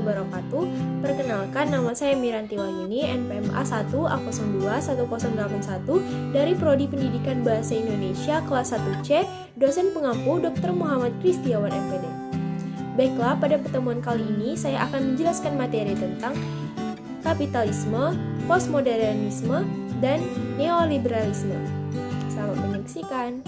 wabarakatuh. Perkenalkan, nama saya Miranti Wahyuni, NPM A1 A02 1081 dari Prodi Pendidikan Bahasa Indonesia kelas 1C, dosen pengampu Dr. Muhammad Kristiawan MPD. Baiklah, pada pertemuan kali ini saya akan menjelaskan materi tentang kapitalisme, postmodernisme, dan neoliberalisme. Selamat menyaksikan.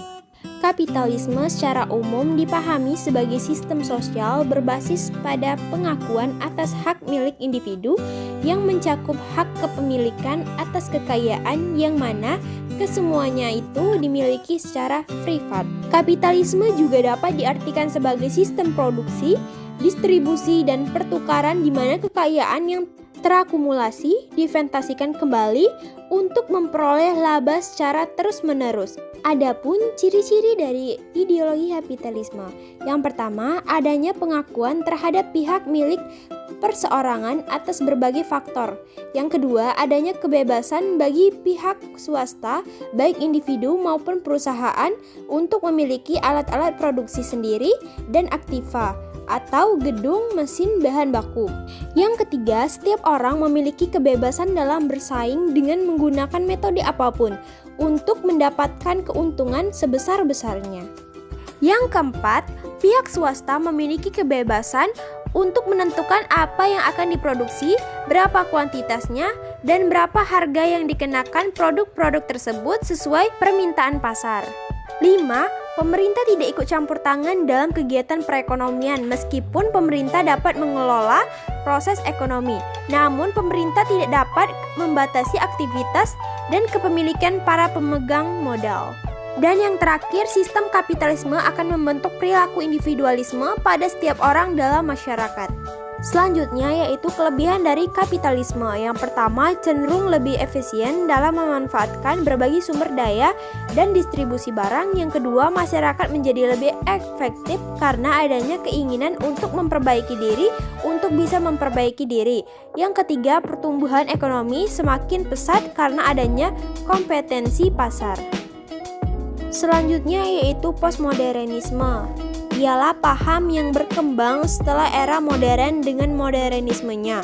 Kapitalisme secara umum dipahami sebagai sistem sosial berbasis pada pengakuan atas hak milik individu yang mencakup hak kepemilikan atas kekayaan yang mana kesemuanya itu dimiliki secara privat. Kapitalisme juga dapat diartikan sebagai sistem produksi, distribusi, dan pertukaran di mana kekayaan yang terakumulasi diinvestasikan kembali untuk memperoleh laba secara terus-menerus. Adapun ciri-ciri dari ideologi kapitalisme. Yang pertama, adanya pengakuan terhadap pihak milik perseorangan atas berbagai faktor. Yang kedua, adanya kebebasan bagi pihak swasta, baik individu maupun perusahaan, untuk memiliki alat-alat produksi sendiri dan aktiva atau gedung, mesin, bahan baku. Yang ketiga, setiap orang memiliki kebebasan dalam bersaing dengan menggunakan metode apapun untuk mendapatkan keuntungan sebesar-besarnya. Yang keempat, pihak swasta memiliki kebebasan untuk menentukan apa yang akan diproduksi, berapa kuantitasnya, dan berapa harga yang dikenakan produk-produk tersebut sesuai permintaan pasar. 5. Pemerintah tidak ikut campur tangan dalam kegiatan perekonomian meskipun pemerintah dapat mengelola proses ekonomi. Namun pemerintah tidak dapat membatasi aktivitas dan kepemilikan para pemegang modal. Dan yang terakhir, sistem kapitalisme akan membentuk perilaku individualisme pada setiap orang dalam masyarakat. Selanjutnya yaitu kelebihan dari kapitalisme. Yang pertama, cenderung lebih efisien dalam memanfaatkan berbagai sumber daya dan distribusi barang. Yang kedua, masyarakat menjadi lebih efektif karena adanya keinginan untuk memperbaiki diri untuk bisa memperbaiki diri. Yang ketiga, pertumbuhan ekonomi semakin pesat karena adanya kompetensi pasar. Selanjutnya yaitu postmodernisme. Ialah paham yang berkembang setelah era modern dengan modernismenya.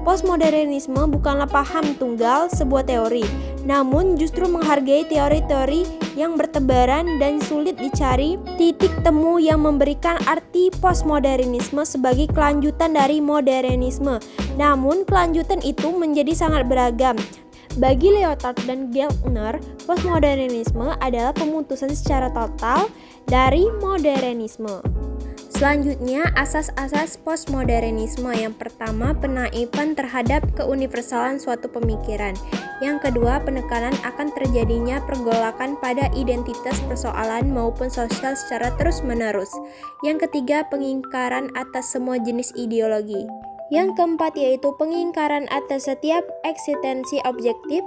Postmodernisme bukanlah paham tunggal sebuah teori, namun justru menghargai teori-teori yang bertebaran dan sulit dicari titik temu yang memberikan arti postmodernisme sebagai kelanjutan dari modernisme. Namun kelanjutan itu menjadi sangat beragam. Bagi Lyotard dan Geltner, postmodernisme adalah pemutusan secara total dari modernisme. Selanjutnya, asas-asas postmodernisme. Yang pertama, penaifan terhadap keuniversalan suatu pemikiran. Yang kedua, penekanan akan terjadinya pergolakan pada identitas persoalan maupun sosial secara terus-menerus. Yang ketiga, pengingkaran atas semua jenis ideologi. Yang keempat yaitu pengingkaran atas setiap eksistensi objektif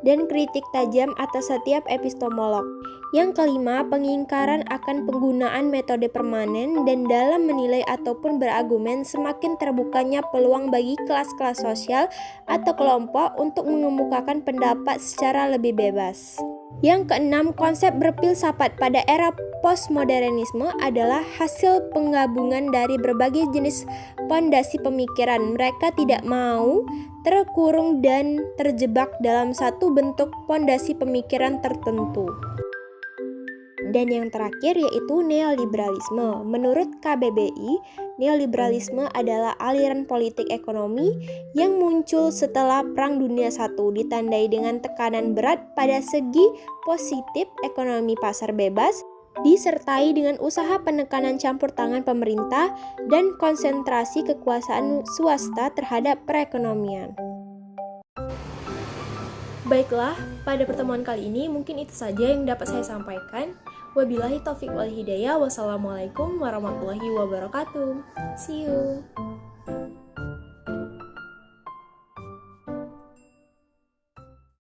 dan kritik tajam atas setiap epistemolog. Yang kelima, pengingkaran akan penggunaan metode permanen dan dalam menilai ataupun berargumen semakin terbukanya peluang bagi kelas-kelas sosial atau kelompok untuk mengemukakan pendapat secara lebih bebas. Yang keenam, konsep berfilsafat pada era postmodernisme adalah hasil penggabungan dari berbagai jenis pondasi pemikiran. Mereka tidak mau terkurung dan terjebak dalam satu bentuk pondasi pemikiran tertentu. Dan yang terakhir yaitu neoliberalisme. Menurut KBBI, neoliberalisme adalah aliran politik ekonomi yang muncul setelah Perang Dunia I, ditandai dengan tekanan berat pada segi positif ekonomi pasar bebas, disertai dengan usaha penekanan campur tangan pemerintah dan konsentrasi kekuasaan swasta terhadap perekonomian. Baiklah, pada pertemuan kali ini mungkin itu saja yang dapat saya sampaikan. Wabillahi taufiq wal hidayah. Wassalamualaikum warahmatullahi wabarakatuh. See you.